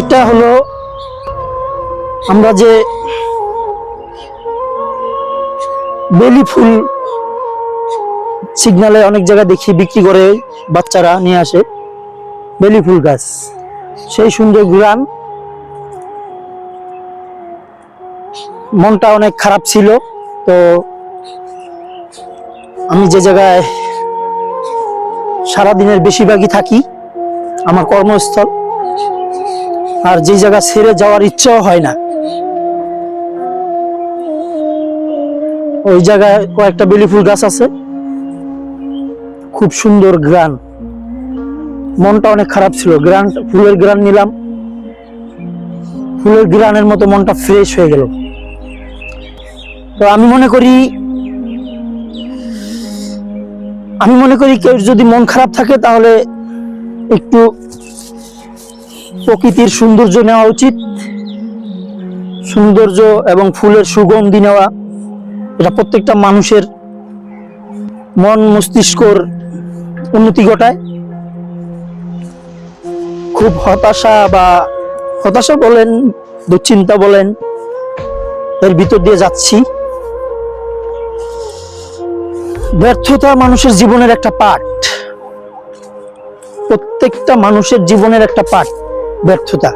এটা হলো আমরা যে বেলি ফুল সিগনালে অনেক জায়গায় দেখি বিক্রি করে, বাচ্চারা নিয়ে আসে বেলি ফুল গাছ। সেই সুন্দর ঘ্রাণ। মনটা অনেক খারাপ ছিল, তো আমি যে জায়গায় সারাদিনের বেশিরভাগই থাকি, আমার কর্মস্থল, আর যে জায়গা ছেড়ে যাওয়ার ইচ্ছাও হয় না, ওই জায়গায় কয়েকটা বেলি ফুল গাছ আছে, খুব সুন্দর ঘ্রাণ। মনটা অনেক খারাপ ছিল, ফুলের ঘ্রাণ নিলাম, ফুলের ঘ্রাণের মতো মনটা ফ্রেশ হয়ে গেল। তো আমি মনে করি কেউ যদি মন খারাপ থাকে তাহলে একটু প্রকৃতির সৌন্দর্য নেওয়া উচিত। সৌন্দর্য এবং ফুলের সুগন্ধি নেওয়া, এটা প্রত্যেকটা মানুষের মন মস্তিষ্কর উন্নতি ঘটায়। খুব হতাশা বলেন, দুশ্চিন্তা বলেন, এর ভিতর দিয়ে যাচ্ছি। ব্যর্থতা মানুষের জীবনের একটা পার্ট, প্রত্যেকটা মানুষের জীবনের একটা পার্ট ব্যর্থতা।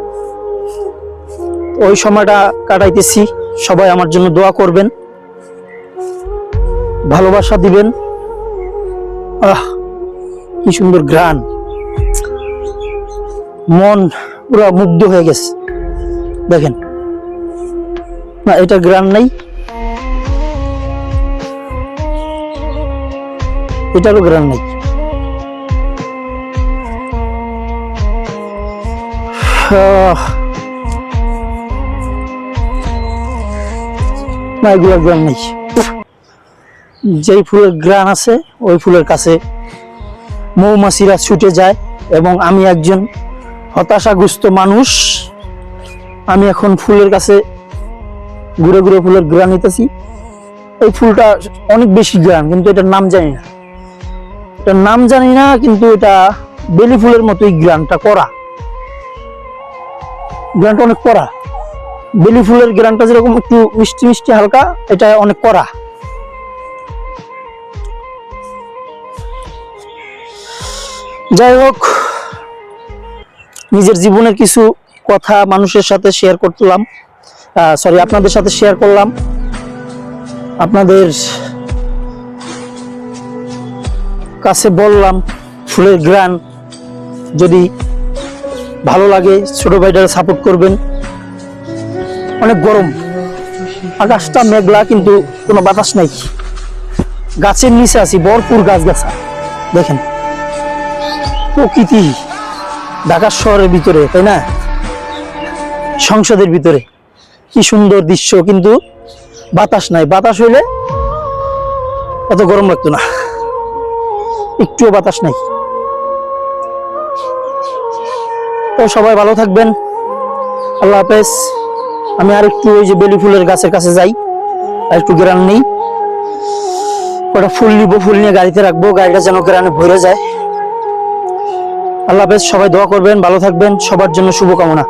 ওই সময়টা কাটাইতেছি, সবাই আমার জন্য দোয়া করবেন, ভালোবাসা দিবেন। কি সুন্দর ঘ্রাণ, মন পুরো মুগ্ধ হয়ে গেছে। দেখেন না, এটা ঘ্রাণ নাই, এটারও ঘ্রাণ নাই। না, এগুলোর ঘ্রাণ নেই। যেই ফুলের ঘ্রাণ আছে ওই ফুলের কাছে মৌমাছিরা ছুটে যায়, এবং আমি একজন হতাশাগ্রস্ত মানুষ, আমি এখন ফুলের কাছে ঘুরে ঘুরে ফুলের ঘ্রাণ নিতেছি। এই ফুলটা অনেক বেশি ঘ্রাণ, কিন্তু এটার নাম জানি না, কিন্তু এটা বেলি ফুলের মতোই ঘ্রাণটা কড়া, ঘ্রাণটা অনেক কড়া। বেলি ফুলের ঘ্রাণটা যেরকম একটু মিষ্টি মিষ্টি হালকা, এটা অনেক কড়া। যাই হোক, নিজের জীবনের কিছু কথা মানুষের সাথে শেয়ার করলাম, আপনাদের সাথে শেয়ার করলাম। আপনাদের কাছে বললাম ফুলের ঘ্রাণ যদি ভালো লাগে, ছোট ভাইটারে সাপোর্ট করবেন। অনেক গরম, আকাশটা মেঘলা, কিন্তু কোনো বাতাস নাই। গাছের নিচে আছি, ভরপুর গাছ-গাছা। দেখেন প্রকৃতি, ঢাকা শহরের ভিতরে, তাই না, সংসদের ভিতরে কি সুন্দর দৃশ্য, কিন্তু বাতাস নাই। বাতাস হইলে এত গরম লাগতো না, একটুও বাতাস নাই। তো সবাই ভালো থাকবেন, আল্লাহ হাফেজ। আমি আর একটু ওই যে বেলি ফুলের গাছের কাছে যাই, আর একটু ঘ্রাণ নেই, ওটা ফুল নিবো, ফুল নিয়ে গাড়িতে রাখবো, গাড়িটা যেন ঘ্রাণে ভরে যায়। আল্লাহ হাফেজ, সবাই দোয়া করবেন, ভালো থাকবেন, সবার জন্য শুভকামনা।